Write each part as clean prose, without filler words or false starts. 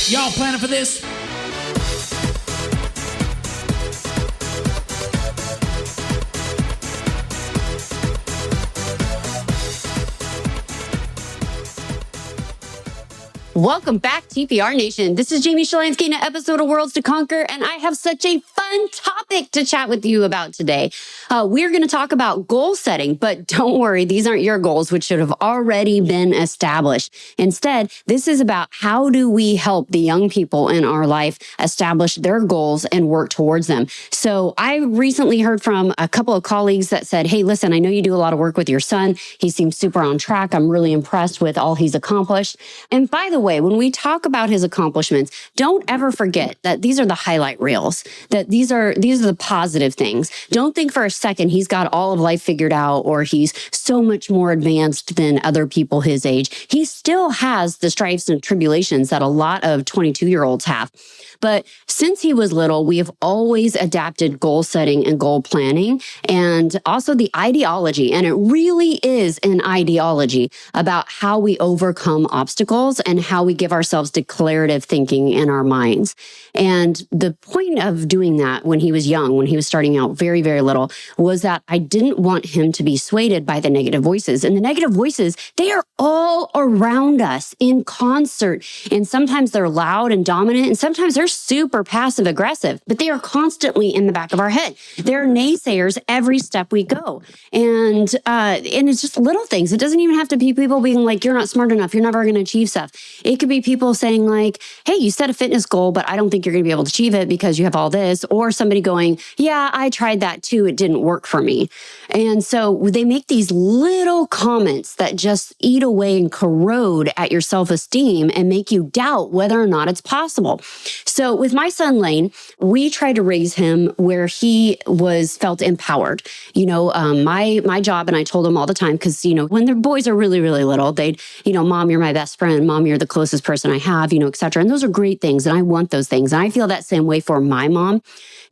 Y'all planning for this? Welcome back, TPR Nation. This is Jamie Shilanski in an episode of Worlds to Conquer, and I have such a fun topic to chat with you about today. We're going to talk about goal setting, but don't worry, these aren't your goals, which should have already been established. Instead, this is about how do we help the young people in our life establish their goals and work towards them. So I recently heard from a couple of colleagues that said, hey, listen, I know you do a lot of work with your son. He seems super on track. I'm really impressed with all he's accomplished. And by the way, when we talk about his accomplishments, don't ever forget that these are the highlight reels, that these are the positive things. Don't think for a second he's got all of life figured out or he's so much more advanced than other people his age. He still has the strifes and tribulations that a lot of 22-year-olds have. But since he was little, we have always adapted goal setting and goal planning and also the ideology. And it really is an ideology about how we overcome obstacles and how we give ourselves declarative thinking in our minds. And the point of doing that when he was young, when he was starting out very, very little, was that I didn't want him to be swayed by the negative voices. And the negative voices, they are all around us in concert. And sometimes they're loud and dominant, and sometimes they're super passive aggressive, but they are constantly in the back of our head. They're naysayers every step we go. And it's just little things. It doesn't even have to be people being like, you're not smart enough, you're never going to achieve stuff. It could be people saying like, hey, you set a fitness goal, but I don't think you're going to be able to achieve it because you have all this. Or somebody going, yeah, I tried that too. It didn't work for me. And so they make these little comments that just eat away and corrode at your self-esteem and make you doubt whether or not it's possible. So with my son, Lane, we tried to raise him where he felt empowered. My job, and I told him all the time, because, when their boys are really, really little, they'd, Mom, you're my best friend. Mom, you're the closest person I have, et cetera. And those are great things. And I want those things. And I feel that same way for my mom,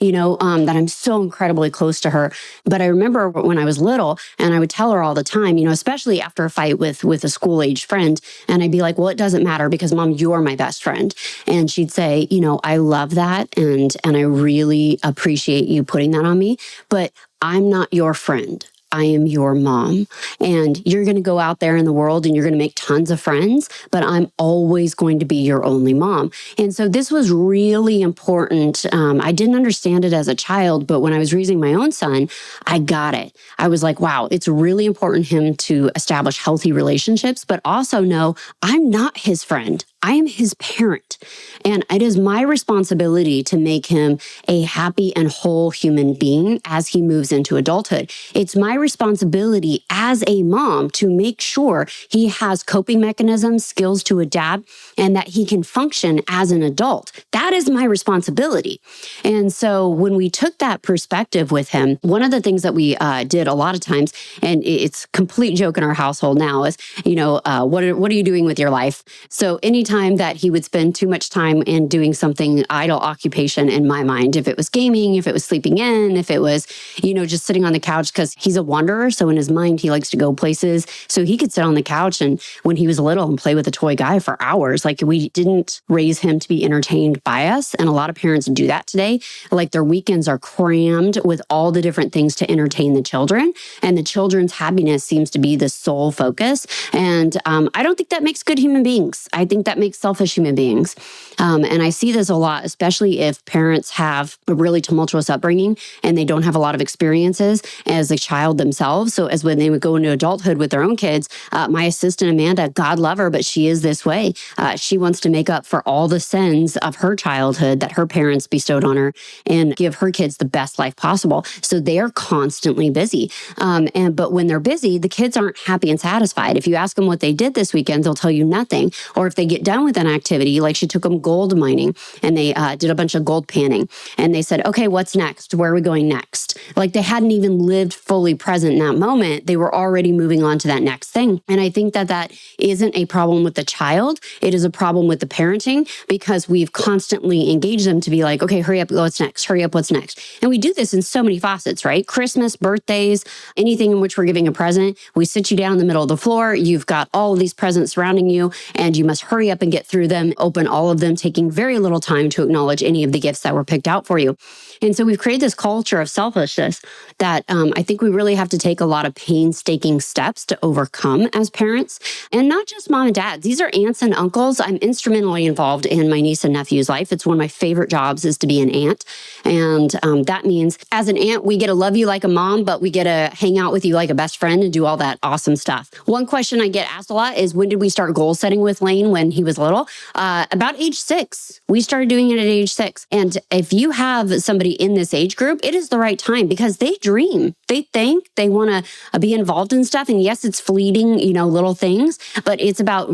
that I'm so incredibly close to her. But I remember when I was little and I would tell her all the time, especially after a fight with a school-age friend, and I'd be like, well, it doesn't matter because Mom, you're my best friend. And she'd say, I love that. And I really appreciate you putting that on me, but I'm not your friend. I am your mom, and you're going to go out there in the world and you're going to make tons of friends, but I'm always going to be your only mom. And so this was really important. I didn't understand it as a child, but when I was raising my own son, I got it. I was like, wow, it's really important him to establish healthy relationships, but also know I'm not his friend. I am his parent, and it is my responsibility to make him a happy and whole human being as he moves into adulthood. It's my responsibility as a mom to make sure he has coping mechanisms, skills to adapt, and that he can function as an adult. That is my responsibility. And so when we took that perspective with him, one of the things that we did a lot of times, and it's a complete joke in our household now, is, what are you doing with your life? So anytime that he would spend too much time in doing something idle occupation in my mind, if it was gaming, if it was sleeping in, if it was, just sitting on the couch, because he's a wanderer. So in his mind, he likes to go places. So he could sit on the couch and when he was little and play with a toy guy for hours. Like, we didn't raise him to be entertained by us. And a lot of parents do that today. Like, their weekends are crammed with all the different things to entertain the children. And the children's happiness seems to be the sole focus. And I don't think that makes good human beings. I think that makes selfish human beings. And I see this a lot, especially if parents have a really tumultuous upbringing and they don't have a lot of experiences as a child themselves. So as when they would go into adulthood with their own kids, my assistant Amanda, God love her, but she is this way. She wants to make up for all the sins of her childhood that her parents bestowed on her and give her kids the best life possible. So they are constantly busy. But when they're busy, the kids aren't happy and satisfied. If you ask them what they did this weekend, they'll tell you nothing. Or if they get done with an activity, like she took them gold mining and they did a bunch of gold panning and they said, okay, what's next? Where are we going next? Like, they hadn't even lived fully present in that moment. They were already moving on to that next thing. And I think that isn't a problem with the child. It is a problem with the parenting, because we've constantly engaged them to be like, okay, hurry up, what's next? Hurry up, what's next? And we do this in so many facets, right? Christmas, birthdays, anything in which we're giving a present. We sit you down in the middle of the floor. You've got all of these presents surrounding you and you must hurry up up and get through them, open all of them, taking very little time to acknowledge any of the gifts that were picked out for you. And so we've created this culture of selfishness that I think we really have to take a lot of painstaking steps to overcome as parents. And not just mom and dad. These are aunts and uncles. I'm instrumentally involved in my niece and nephew's life. It's one of my favorite jobs is to be an aunt. And that means as an aunt, we get to love you like a mom, but we get to hang out with you like a best friend and do all that awesome stuff. One question I get asked a lot is, when did we start goal setting with Lane when he was little? About age 6. We started doing it at age 6. And if you have somebody in this age group, it is the right time because they dream. They think they want to be involved in stuff. And yes, it's fleeting, little things, but it's about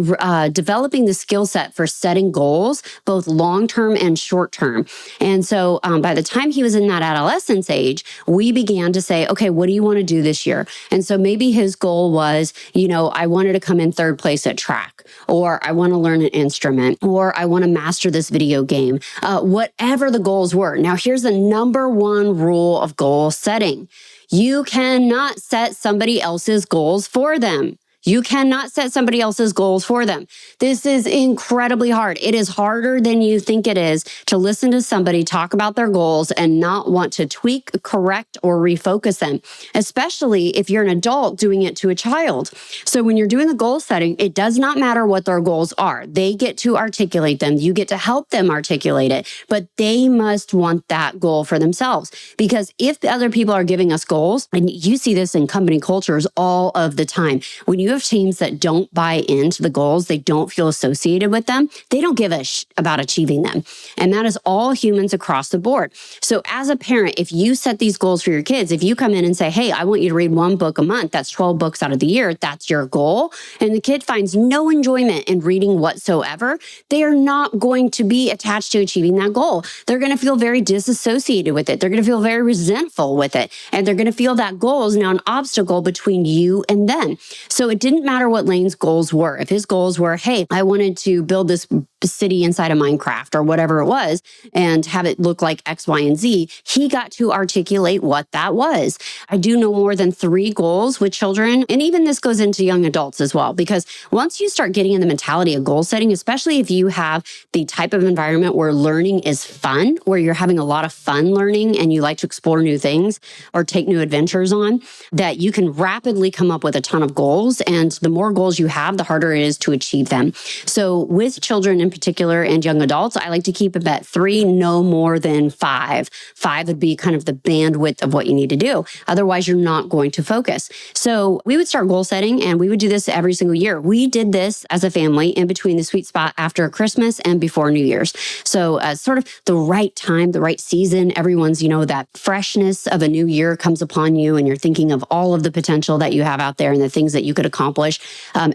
developing the skill set for setting goals, both long-term and short-term. And so by the time he was in that adolescence age, we began to say, okay, what do you want to do this year? And so maybe his goal was, I wanted to come in 3rd place at track, or I want to learn an instrument, or I want to master this video game, whatever the goals were. Now, here's the number one rule of goal setting. You cannot set somebody else's goals for them. You cannot set somebody else's goals for them. This is incredibly hard. It is harder than you think it is to listen to somebody talk about their goals and not want to tweak, correct, or refocus them, especially if you're an adult doing it to a child. So when you're doing the goal setting, it does not matter what their goals are. They get to articulate them. You get to help them articulate it, but they must want that goal for themselves. Because if the other people are giving us goals, and you see this in company cultures all of the time, when you have teams that don't buy into the goals, they don't feel associated with them, they don't give a about achieving them. And that is all humans across the board. So as a parent, if you set these goals for your kids, if you come in and say, hey, I want you to read 1 book a month, that's 12 books out of the year, that's your goal, and the kid finds no enjoyment in reading whatsoever, they are not going to be attached to achieving that goal. They're going to feel very disassociated with it. They're going to feel very resentful with it. And they're going to feel that goal is now an obstacle between you and them. So it didn't matter what Lane's goals were. If his goals were, hey, I wanted to build this city inside of Minecraft or whatever it was and have it look like X, Y, and Z, he got to articulate what that was. I do know more than 3 goals with children. And even this goes into young adults as well, because once you start getting in the mentality of goal setting, especially if you have the type of environment where learning is fun, where you're having a lot of fun learning and you like to explore new things or take new adventures on, that you can rapidly come up with a ton of goals. And the more goals you have, the harder it is to achieve them. So with children in particular and young adults, I like to keep it at 3, no more than 5. 5 would be kind of the bandwidth of what you need to do. Otherwise, you're not going to focus. So we would start goal setting, and we would do this every single year. We did this as a family in between the sweet spot after Christmas and before New Year's. So sort of the right time, the right season, everyone's, that freshness of a new year comes upon you, and you're thinking of all of the potential that you have out there and the things that you could accomplish.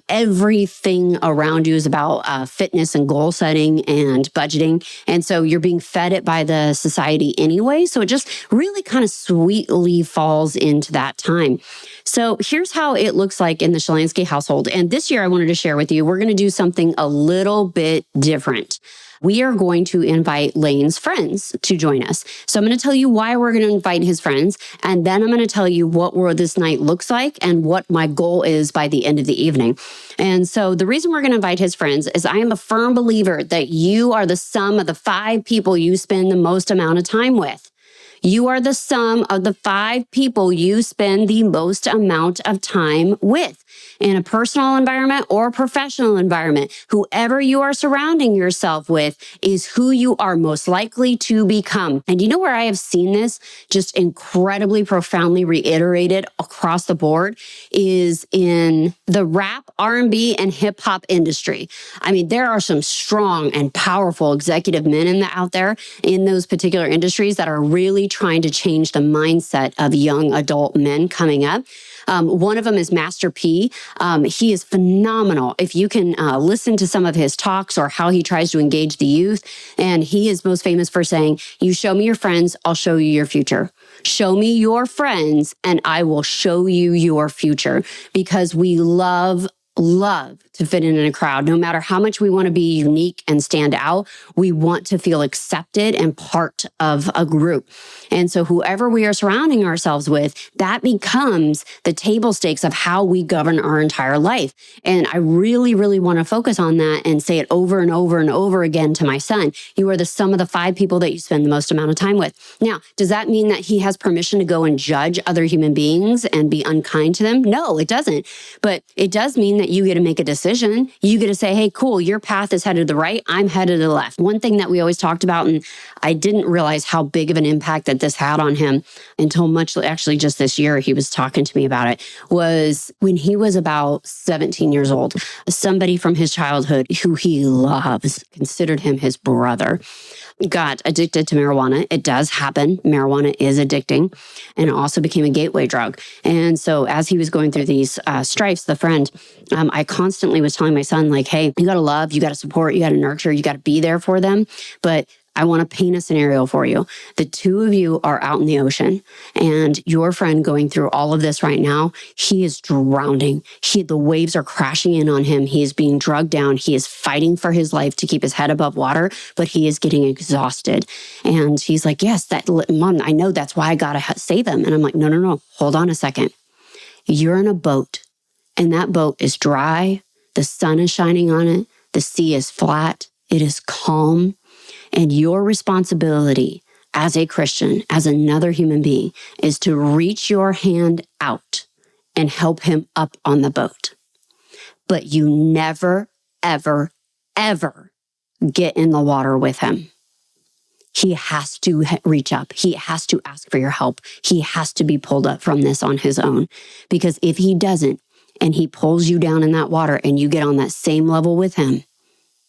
Everything around you is about fitness and goal setting and budgeting. And so you're being fed it by the society anyway. So it just really kind of sweetly falls into that time. So here's how it looks like in the Shilanski household. And this year I wanted to share with you, we're going to do something a little bit different. We are going to invite Lane's friends to join us. So I'm going to tell you why we're going to invite his friends. And then I'm going to tell you what this night looks like and what my goal is by the end of the evening. And so the reason we're going to invite his friends is I am a firm believer that you are the sum of the 5 people you spend the most amount of time with. You are the sum of the 5 people you spend the most amount of time with in a personal environment or professional environment. Whoever you are surrounding yourself with is who you are most likely to become. And you know where I have seen this just incredibly profoundly reiterated across the board is in the rap, R&B, and hip hop industry. I mean, there are some strong and powerful executive men out there in those particular industries that are really trying to change the mindset of young adult men coming up. One of them is Master P. He is phenomenal. If you can listen to some of his talks or how he tries to engage the youth, and he is most famous for saying, you show me your friends, I'll show you your future. Show me your friends and I will show you your future, because we love love to fit in a crowd. No matter how much we want to be unique and stand out, we want to feel accepted and part of a group. And so whoever we are surrounding ourselves with, that becomes the table stakes of how we govern our entire life. And I really, really want to focus on that and say it over and over and over again to my son. You are the sum of the 5 people that you spend the most amount of time with. Now, does that mean that he has permission to go and judge other human beings and be unkind to them? No, it doesn't. But it does mean that you get to make a decision. You get to say, hey, cool, your path is headed to the right. I'm headed to the left. One thing that we always talked about, and I didn't realize how big of an impact that this had on him until actually just this year, he was talking to me about it, was when he was about 17 years old, somebody from his childhood who he loves, considered him his brother, got addicted to marijuana. It does happen. Marijuana is addicting, and it also became a gateway drug. And so as he was going through these strifes, the friend, I constantly was telling my son, like, hey, you got to love, you got to support, you got to nurture, you got to be there for them. But I want to paint a scenario for you. The 2 of you are out in the ocean, and your friend going through all of this right now, he is drowning. The waves are crashing in on him. He is being drugged down. He is fighting for his life to keep his head above water, but he is getting exhausted. And he's like, yes, Mom, I know, that's why I got to save him. And I'm like, no, hold on a second. You're in a boat, and that boat is dry. The sun is shining on it. The sea is flat. It is calm. And your responsibility as a Christian, as another human being, is to reach your hand out and help him up on the boat. But you never, ever, ever get in the water with him. He has to reach up. He has to ask for your help. He has to be pulled up from this on his own. Because if he doesn't, and he pulls you down in that water and you get on that same level with him,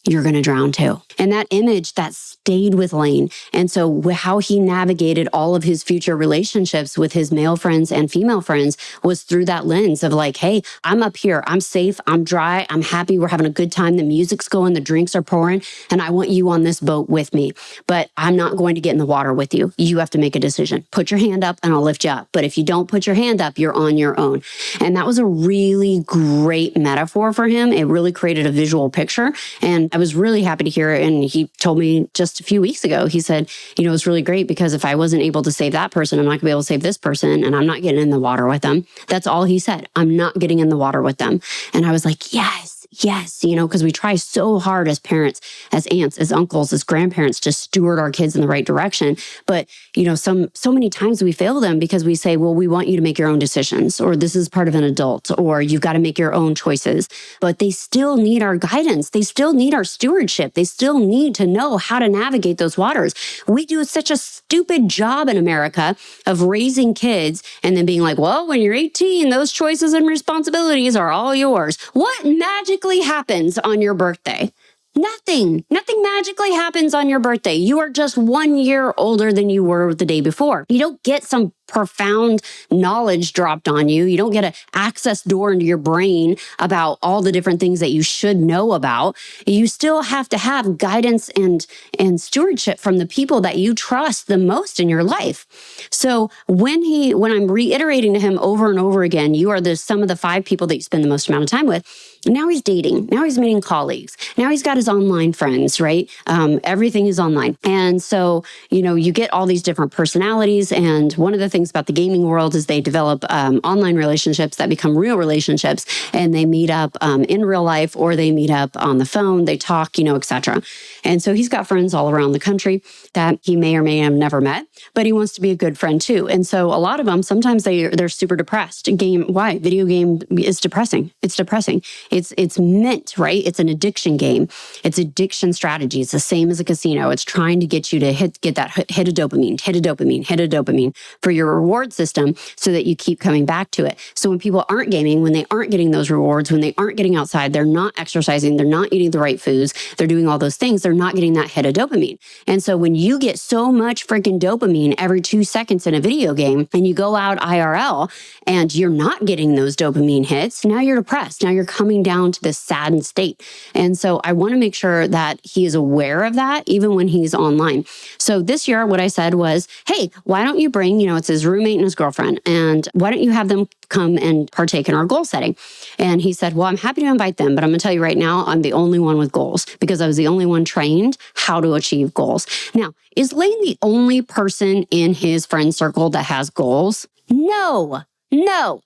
you're going to drown too. And that image that stayed with Lane. And so how he navigated all of his future relationships with his male friends and female friends was through that lens of like, hey, I'm up here. I'm safe. I'm dry. I'm happy. We're having a good time. The music's going. The drinks are pouring. And I want you on this boat with me. But I'm not going to get in the water with you. You have to make a decision. Put your hand up and I'll lift you up. But if you don't put your hand up, you're on your own. And that was a really great metaphor for him. It really created a visual picture. And I was really happy to hear it. And he told me just a few weeks ago, he said, it's really great because if I wasn't able to save that person, I'm not gonna be able to save this person, and I'm not getting in the water with them. That's all he said. I'm not getting in the water with them. And I was like, yes, because we try so hard as parents, as aunts, as uncles, as grandparents to steward our kids in the right direction. But, so many times we fail them because we say, well, we want you to make your own decisions, or this is part of an adult, or you've got to make your own choices. But they still need our guidance. They still need our stewardship. They still need to know how to navigate those waters. We do such a stupid job in America of raising kids and then being like, well, when you're 18, those choices and responsibilities are all yours. What magically happens on your birthday? Nothing magically happens on your birthday. You are just 1 year older than you were the day before. You don't get some profound knowledge dropped on you. You don't get an access door into your brain about all the different things that you should know about. You still have to have guidance and stewardship from the people that you trust the most in your life. So when I'm reiterating to him over and over again, you are the sum of the 5 people that you spend the most amount of time with. Now he's dating. Now he's meeting colleagues. Now he's got his online friends, right? Everything is online. And so, you get all these different personalities. And one of the things about the gaming world is they develop online relationships that become real relationships, and they meet up in real life, or they meet up on the phone, they talk, etc. And so he's got friends all around the country that he may or may have never met, but he wants to be a good friend too. And so a lot of them, sometimes they're super depressed. Why? Video game is depressing. It's depressing. It's meant, right? It's an addiction game. It's addiction strategy. It's the same as a casino. It's trying to get you to hit a dopamine for your reward system so that you keep coming back to it. So when people aren't gaming, when they aren't getting those rewards, when they aren't getting outside, they're not exercising, they're not eating the right foods, they're doing all those things, they're not getting that hit of dopamine. And so when you get so much freaking dopamine every 2 seconds in a video game and you go out IRL and you're not getting those dopamine hits, now you're depressed. Now you're coming down to this saddened state. And so I want to make sure that he is aware of that even when he's online. So this year, what I said was, hey, why don't you bring, it's his roommate and his girlfriend, and why don't you have them come and partake in our goal setting? And he said, well, I'm happy to invite them, but I'm going to tell you right now, I'm the only one with goals because I was the only one trained how to achieve goals. Now, is Lane the only person in his friend circle that has goals? No,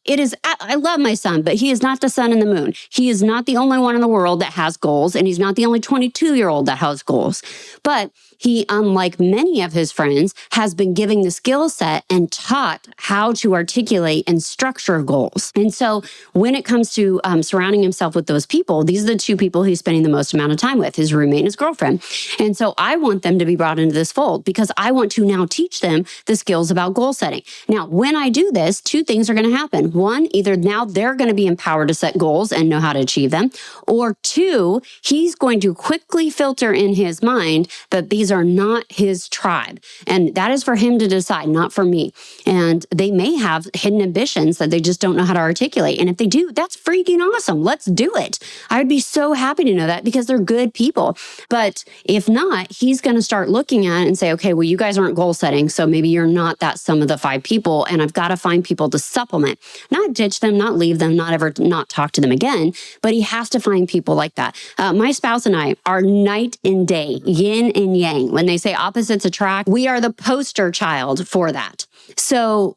it is. I love my son, but he is not the sun and the moon. He is not the only one in the world that has goals, and he's not the only 22-year-old that has goals. But he, unlike many of his friends, has been given the skill set and taught how to articulate and structure goals. And so when it comes to surrounding himself with those people, these are the two people he's spending the most amount of time with, his roommate and his girlfriend. And so I want them to be brought into this fold because I want to now teach them the skills about goal setting. Now, when I do this, two things are going to happen. One, either now they're going to be empowered to set goals and know how to achieve them, or two, he's going to quickly filter in his mind that these are not his tribe. And that is for him to decide, not for me. And they may have hidden ambitions that they just don't know how to articulate. And if they do, that's freaking awesome. Let's do it. I would be so happy to know that because they're good people. But if not, he's going to start looking at it and say, okay, well, you guys aren't goal setting. So maybe you're not that sum of the five people. And I've got to find people to supplement, not ditch them, not leave them, not talk to them again. But he has to find people like that. My spouse and I are night and day, yin and yang. When they say opposites attract, we are the poster child for that. So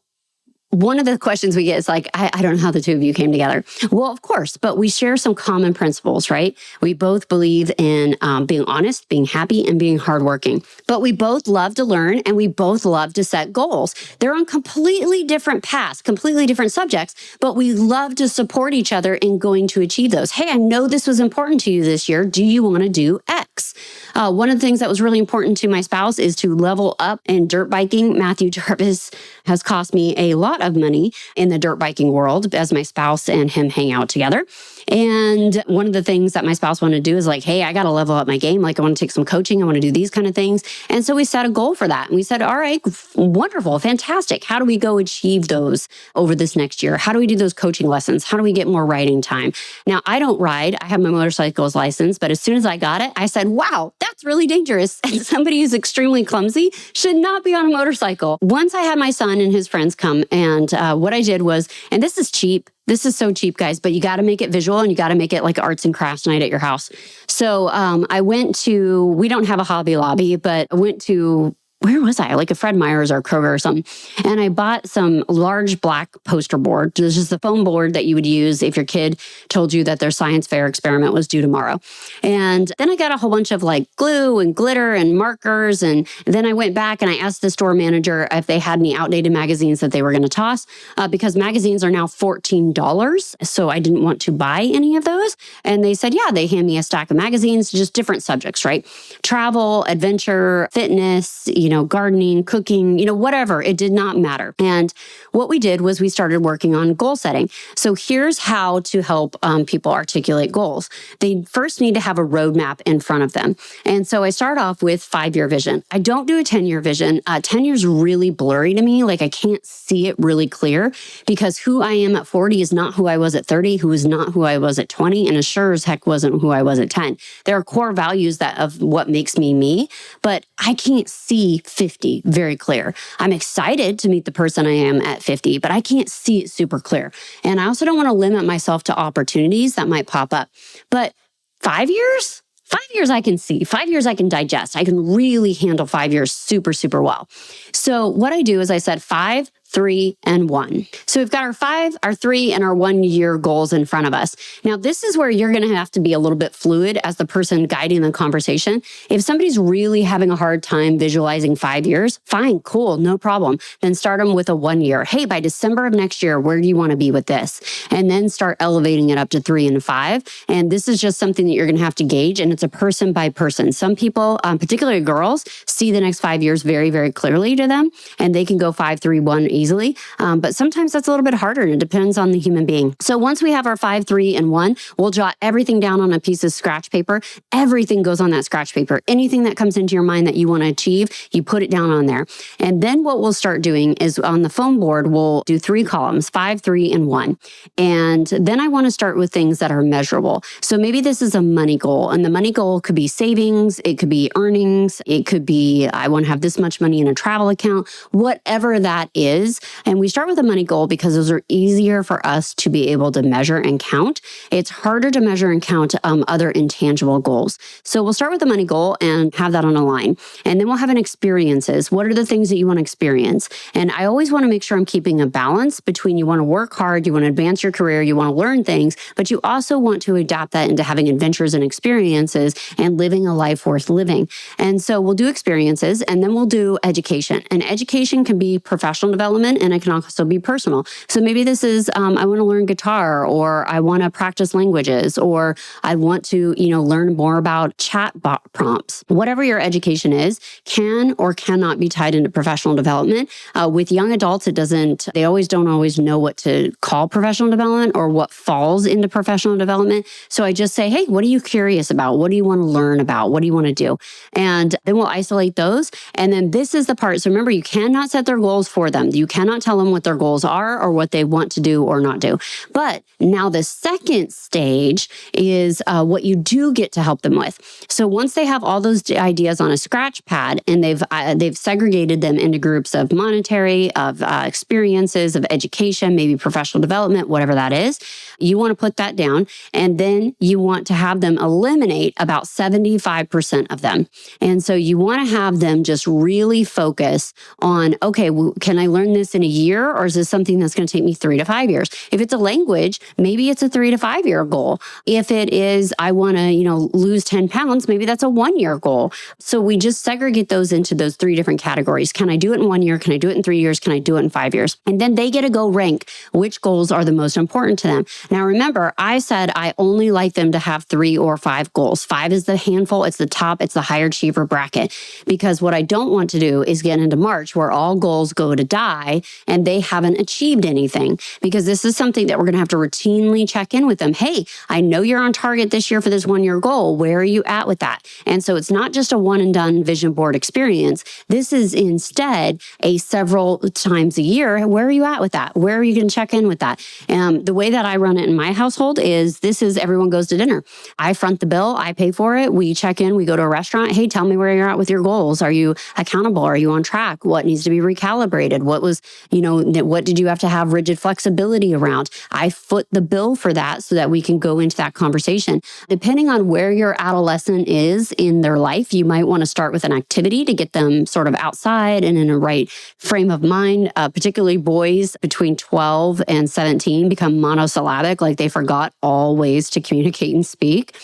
one of the questions we get is like, I don't know how the two of you came together. Well, of course, but we share some common principles, right? We both believe in being honest, being happy, and being hardworking. But we both love to learn and we both love to set goals. They're on completely different paths, completely different subjects, but we love to support each other in going to achieve those. Hey, I know this was important to you this year. Do you want to do X? One of the things that was really important to my spouse is to level up in dirt biking. Matthew Jarvis has cost me a lot of money in the dirt biking world as my spouse and him hang out together. And one of the things that my spouse wanted to do is like, hey, I got to level up my game. Like, I want to take some coaching. I want to do these kind of things. And so we set a goal for that. And we said, all right, wonderful, fantastic. How do we go achieve those over this next year? How do we do those coaching lessons? How do we get more riding time? Now, I don't ride. I have my motorcycle's license. But as soon as I got it, I said, wow, that's really dangerous. And somebody who's extremely clumsy should not be on a motorcycle. Once I had my son and his friends come, and what I did was, and this is cheap. This is so cheap, guys, but you got to make it visual and you got to make it like arts and crafts night at your house. So I went to, we don't have a Hobby Lobby, but I went to, where was I? Like a Fred Meyer's or Kroger or something. And I bought some large black poster board. This is the foam board that you would use if your kid told you that their science fair experiment was due tomorrow. And then I got a whole bunch of like glue and glitter and markers. And then I went back and I asked the store manager if they had any outdated magazines that they were going to toss because magazines are now $14. So I didn't want to buy any of those. And they said, yeah, they hand me a stack of magazines, just different subjects, right? Travel, adventure, fitness, gardening, cooking, whatever. It did not matter. And what we did was we started working on goal setting. So here's how to help people articulate goals. They first need to have a roadmap in front of them. And so I start off with 5-year vision. I don't do a 10-year vision. 10 years really blurry to me. Like I can't see it really clear because who I am at 40 is not who I was at 30, who is not who I was at 20, and as sure as heck wasn't who I was at 10. There are core values of what makes me me, but I can't see 50 very clear. I'm excited to meet the person I am at 50, but I can't see it super clear. And I also don't want to limit myself to opportunities that might pop up. But 5 years? 5 years I can see. 5 years I can digest. I can really handle 5 years super, super well. So what I do is I said 5, 3, and 1. So we've got our 5, our 3, and our 1 year goals in front of us. Now, this is where you're going to have to be a little bit fluid as the person guiding the conversation. If somebody's really having a hard time visualizing 5 years, fine, cool, no problem. Then start them with a 1 year. Hey, by December of next year, where do you want to be with this? And then start elevating it up to 3 and 5. And this is just something that you're going to have to gauge. And it's a person by person. Some people, particularly girls, see the next 5 years very, very clearly to them. And they can go 5, 3, 1 easily. But sometimes that's a little bit harder and it depends on the human being. So once we have our 5, 3, and 1, we'll jot everything down on a piece of scratch paper. Everything goes on that scratch paper. Anything that comes into your mind that you want to achieve, you put it down on there. And then what we'll start doing is on the foam board, we'll do 3 columns, 5, 3, and 1. And then I want to start with things that are measurable. So maybe this is a money goal. And the money goal could be savings. It could be earnings. It could be, I want to have this much money in a travel account. Whatever that is, is, and we start with a money goal because those are easier for us to be able to measure and count. It's harder to measure and count other intangible goals. So we'll start with the money goal and have that on a line. And then we'll have an experiences. What are the things that you want to experience? And I always want to make sure I'm keeping a balance between you want to work hard, you want to advance your career, you want to learn things, but you also want to adapt that into having adventures and experiences and living a life worth living. And so we'll do experiences, and then we'll do education. And education can be professional development, and it can also be personal. So maybe this is, I want to learn guitar, or I want to practice languages, or I want to, learn more about chat bot prompts. Whatever your education is can or cannot be tied into professional development. With young adults, they don't always know what to call professional development or what falls into professional development. So I just say, hey, what are you curious about? What do you want to learn about? What do you want to do? And then we'll isolate those. And then this is the part. So remember, you cannot set their goals for them. You cannot tell them what their goals are or what they want to do or not do. But now the second stage is what you do get to help them with. So once they have all those ideas on a scratch pad and they've segregated them into groups of monetary, of experiences, of education, maybe professional development, whatever that is, you want to put that down. And then you want to have them eliminate about 75% of them. And so you want to have them just really focus on, okay, well, can I learn this in a year, or is this something that's going to take me 3 to 5 years? If it's a language, maybe it's a 3 to 5 year goal. If it is, I want to, lose 10 pounds, maybe that's a 1 year goal. So we just segregate those into those 3 different categories. Can I do it in 1 year? Can I do it in 3 years? Can I do it in 5 years? And then they get to go rank which goals are the most important to them. Now, remember, I said I only like them to have 3 or 5 goals. 5 is the handful. It's the top. It's the higher achiever bracket. Because what I don't want to do is get into March where all goals go to die and they haven't achieved anything. Because this is something that we're going to have to routinely check in with them. Hey, I know you're on target this year for this 1 year goal. Where are you at with that? And so it's not just a one and done vision board experience. This is instead a several times a year. Where are you at with that? Where are you going to check in with that? The way that I run it in my household is everyone goes to dinner. I front the bill. I pay for it. We check in. We go to a restaurant. Hey, tell me where you're at with your goals. Are you accountable? Are you on track? What needs to be recalibrated? What did you have to have rigid flexibility around? I foot the bill for that so that we can go into that conversation. Depending on where your adolescent is in their life, you might want to start with an activity to get them sort of outside and in a right frame of mind. Particularly boys between 12 and 17 become monosyllabic, like they forgot all ways to communicate and speak.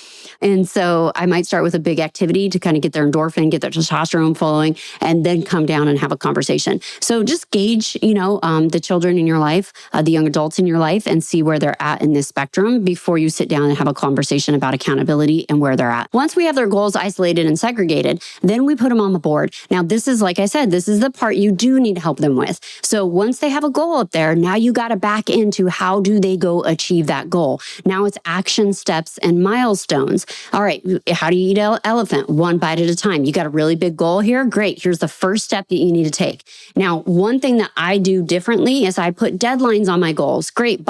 And so I might start with a big activity to kind of get their endorphin, get their testosterone flowing, and then come down and have a conversation. So just gauge, the children in your life, the young adults in your life, and see where they're at in this spectrum before you sit down and have a conversation about accountability and where they're at. Once we have their goals isolated and segregated, then we put them on the board. Now, this is, like I said, this is the part you do need to help them with. So once they have a goal up there, now you got to back into how do they go achieve that goal. Now it's action steps and milestones. All right, how do you eat an elephant? One bite at a time. You got a really big goal here? Great. Here's the first step that you need to take. Now, one thing that I do differently is I put deadlines on my goals. Great.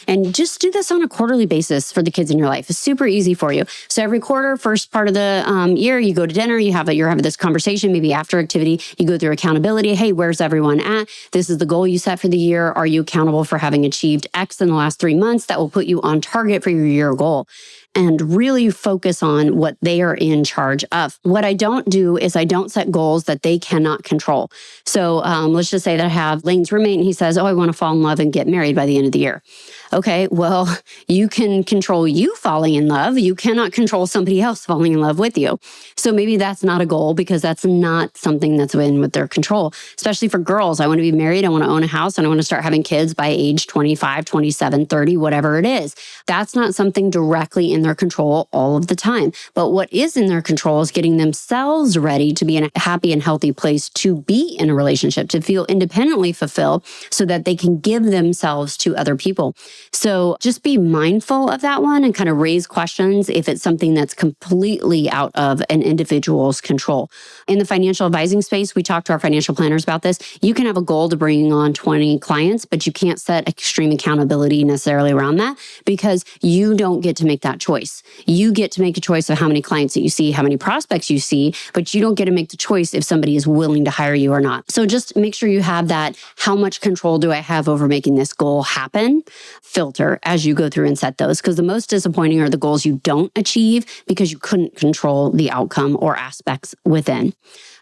And just do this on a quarterly basis for the kids in your life. It's super easy for you. So every quarter, first part of the year, you go to dinner, you're having this conversation, maybe after activity, you go through accountability. Hey, where's everyone at? This is the goal you set for the year. Are you accountable for having achieved X in the last 3 months? That will put you on target for your year goal. And really focus on what they are in charge of. What I don't do is I don't set goals that they cannot control. So let's just say that I have Lane's roommate and he says, oh, I want to fall in love and get married by the end of the year. Okay, well, you can control you falling in love. You cannot control somebody else falling in love with you. So maybe that's not a goal because that's not something that's with their control, especially for girls. I want to be married. I want to own a house and I want to start having kids by age 25, 27, 30, whatever it is. That's not something directly in their control all of the time. But what is in their control is getting themselves ready to be in a happy and healthy place to be in a relationship, to feel independently fulfilled so that they can give themselves to other people. So just be mindful of that one and kind of raise questions if it's something that's completely out of an individual's control. In the financial advising space, we talk to our financial planners about this. You can have a goal to bring on 20 clients, but you can't set extreme accountability necessarily around that because you don't get to make that choice. choice. You get to make a choice of how many clients that you see, how many prospects you see, but you don't get to make the choice if somebody is willing to hire you or not. So just make sure you have that, how much control do I have over making this goal happen, filter as you go through and set those. Because the most disappointing are the goals you don't achieve because you couldn't control the outcome or aspects within.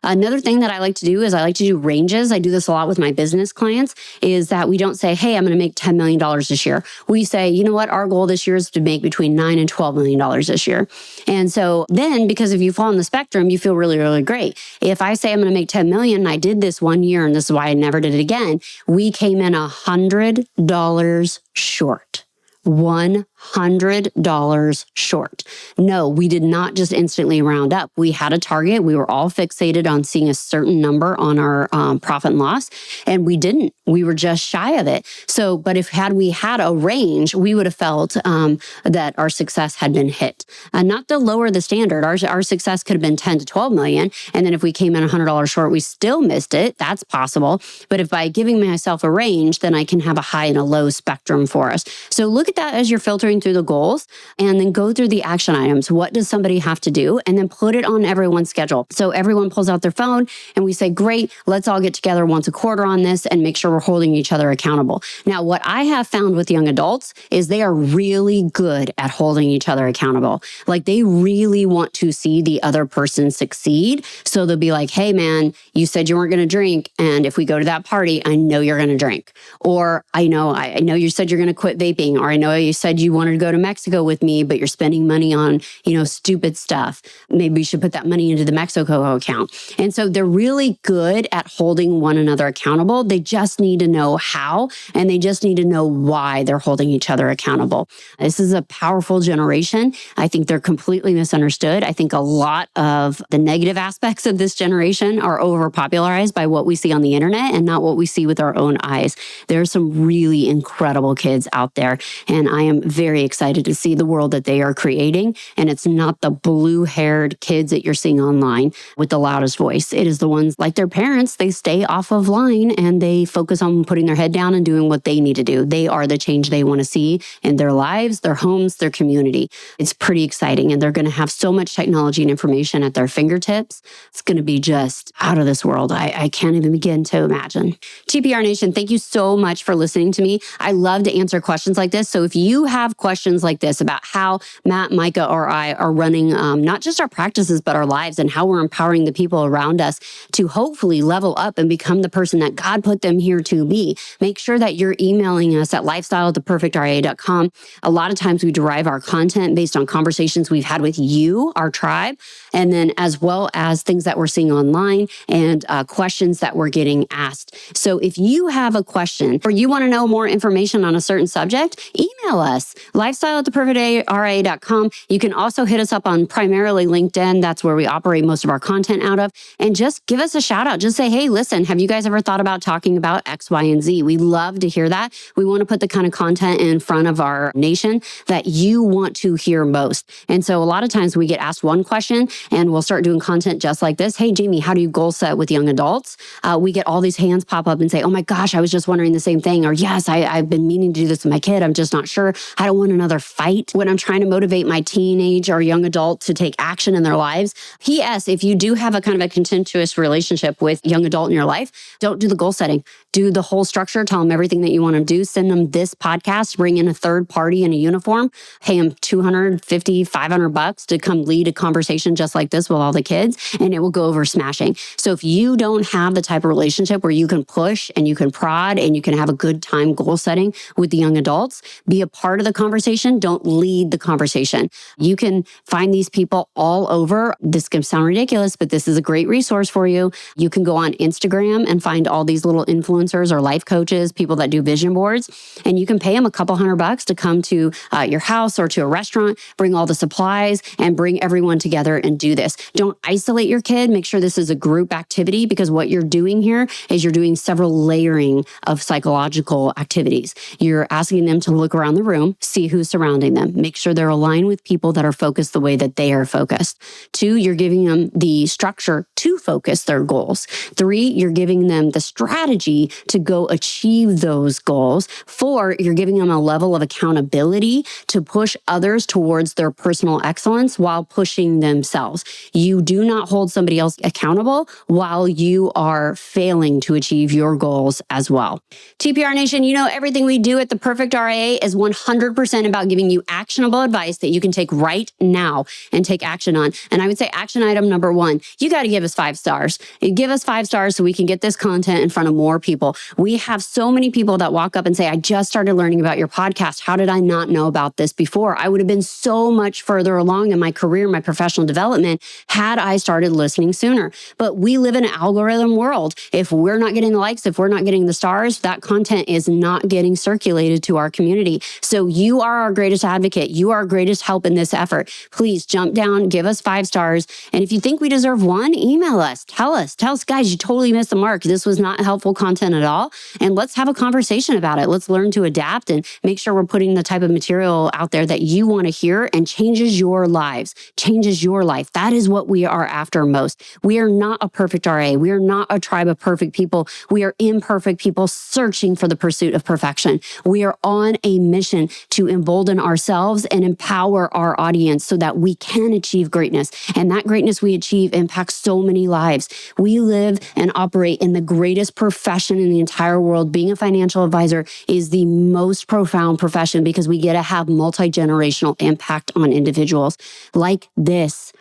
Another thing that I like to do is I like to do ranges. I do this a lot with my business clients, is that we don't say, hey, I'm going to make $10 million this year. We say, you know what? Our goal this year is to make between $9 and $12 million this year. And so then, because if you fall on the spectrum, you feel really, really great. If I say I'm going to make 10 million and I did this one year, and this is why I never did it again, we came in $100 short. $100 short. No, we did not just instantly round up. We had a target. We were all fixated on seeing a certain number on our profit and loss, and we didn't. We were just shy of it. So, but if had we had a range, we would have felt that our success had been hit. Not to lower the standard. Our success could have been 10 to 12 million, and then if we came in $100 short, we still missed it. That's possible. But if by giving myself a range, then I can have a high and a low spectrum for us. So look at that as you're filtering through the goals, and then go through the action items. What does somebody have to do? And then put it on everyone's schedule. So everyone pulls out their phone and we say, great, let's all get together once a quarter on this and make sure we're holding each other accountable. Now, what I have found with young adults is they are really good at holding each other accountable. Like, they really want to see the other person succeed. So they'll be like, hey man, you said you weren't going to drink, and if we go to that party, I know you're going to drink. Or I know you said you're going to quit vaping, or I know you said you wanted to go to Mexico with me, but you're spending money on, stupid stuff. Maybe you should put that money into the Mexico account. And so they're really good at holding one another accountable. They just need to know how, and they just need to know why they're holding each other accountable. This is a powerful generation. I think they're completely misunderstood. I think a lot of the negative aspects of this generation are overpopularized by what we see on the internet and not what we see with our own eyes. There are some really incredible kids out there, and I am very excited to see the world that they are creating. And it's not the blue-haired kids that you're seeing online with the loudest voice. It is the ones like their parents. They stay off of line and they focus on putting their head down and doing what they need to do. They are the change they want to see in their lives, their homes, their community. It's pretty exciting, and they're going to have so much technology and information at their fingertips. It's going to be just out of this world. I can't even begin to imagine. TPR Nation, thank you so much for listening to me. I love to answer questions like this. So if you have questions like this about how Matt, Micah, or I are running not just our practices, but our lives, and how we're empowering the people around us to hopefully level up and become the person that God put them here to be, make sure that you're emailing us at lifestyle@theperfectria.com. A lot of times we derive our content based on conversations we've had with you, our tribe, and then as well as things that we're seeing online and questions that we're getting asked. So if you have a question or you want to know more information on a certain subject, email us, lifestyle@theperfectria.com. You can also hit us up on primarily LinkedIn. That's where we operate most of our content out of. And just give us a shout out. Just say, hey, listen, have you guys ever thought about talking about X, Y, and Z? We love to hear that. We want to put the kind of content in front of our nation that you want to hear most. And so a lot of times we get asked one question and we'll start doing content just like this. Hey, Jamie, how do you goal set with young adults? We get all these hands pop up and say, oh my gosh, I was just wondering the same thing. Or yes, I've been meaning to do this with my kid. I'm just not sure. I don't want another fight when I'm trying to motivate my teenage or young adult to take action in their lives. P.S. If you do have a kind of a contentious relationship with young adult in your life, don't do the goal setting. Do the whole structure. Tell them everything that you want to do. Send them this podcast. Bring in a third party in a uniform. Pay them $250, $500 to come lead a conversation just like this with all the kids, and it will go over smashing. So if you don't have the type of relationship where you can push and you can prod and you can have a good time goal setting with the young adults, be a part of the conversation. Don't lead the conversation. You can find these people all over. This can sound ridiculous, but this is a great resource for you. You can go on Instagram and find all these little influencers or life coaches, people that do vision boards, and you can pay them a couple $100 to come to your house or to a restaurant, bring all the supplies, and bring everyone together and do this. Don't isolate your kid. Make sure this is a group activity, because what you're doing here is you're doing several layering of psychological activities. You're asking them to look around the room, see who's surrounding them. Make sure they're aligned with people that are focused the way that they are focused. 2, you're giving them the structure to focus their goals. 3, you're giving them the strategy to go achieve those goals. 4, you're giving them a level of accountability to push others towards their personal excellence while pushing themselves. You do not hold somebody else accountable while you are failing to achieve your goals as well. TPR Nation, you know everything we do at the Perfect RIA is 100% about giving you actionable advice that you can take right now and take action on. And I would say action item number 1, you got to give us 5 stars. Give us 5 stars so we can get this content in front of more people. We have so many people that walk up and say, I just started learning about your podcast. How did I not know about this before? I would have been so much further along in my career, my professional development, had I started listening sooner. But we live in an algorithm world. If we're not getting the likes, if we're not getting the stars, that content is not getting circulated to our community. So you are our greatest advocate. You are our greatest help in this effort. Please jump down, give us 5 stars. And if you think we deserve 1, email us. Tell us, guys, you totally missed the mark. This was not helpful content at all. And let's have a conversation about it. Let's learn to adapt and make sure we're putting the type of material out there that you want to hear and changes your lives, changes your life. That is what we are after most. We are not a perfect RA. We are not a tribe of perfect people. We are imperfect people searching for the pursuit of perfection. We are on a mission to embolden ourselves and empower our audience so that we can achieve greatness. And that greatness we achieve impacts so many lives. We live and operate in the greatest profession in the entire world. Being a financial advisor is the most profound profession because we get to have multi-generational impact on individuals like this.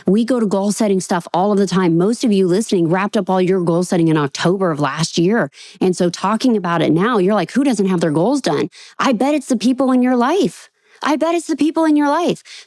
We go to goal setting stuff all of the time. Most of you listening wrapped up all your goal setting in October of last year. And so talking about it now, you're like, who doesn't have their goals done? I bet it's the people in your life.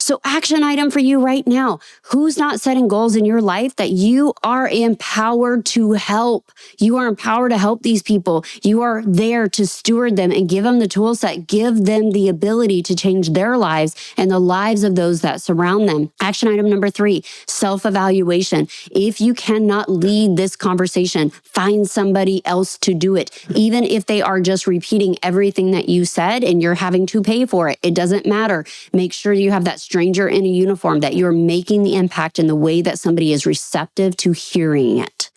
So action item for you right now. Who's not setting goals in your life that you are empowered to help? You are empowered to help these people. You are there to steward them and give them the tool set, give them the ability to change their lives and the lives of those that surround them. Action item number 3, self-evaluation. If you cannot lead this conversation, find somebody else to do it. Even if they are just repeating everything that you said and you're having to pay for it, it doesn't matter. Make sure you have that stranger in a uniform, that you're making the impact in the way that somebody is receptive to hearing it.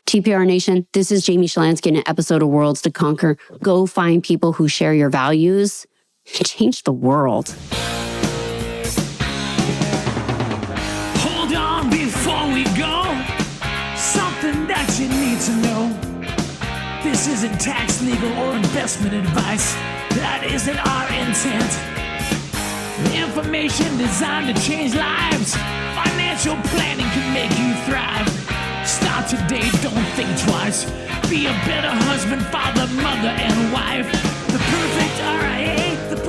TPR Nation, this is Jamie Shilanski in an episode of Worlds to Conquer. Go find people who share your values. Change the world. Hold on before we go. Something that you need to know. This isn't tax, legal, or investment advice. That isn't our intent. Information designed to change lives. Financial planning can make you thrive. Start today, don't think twice. Be a better husband, father, mother, and wife. The Perfect RIA, the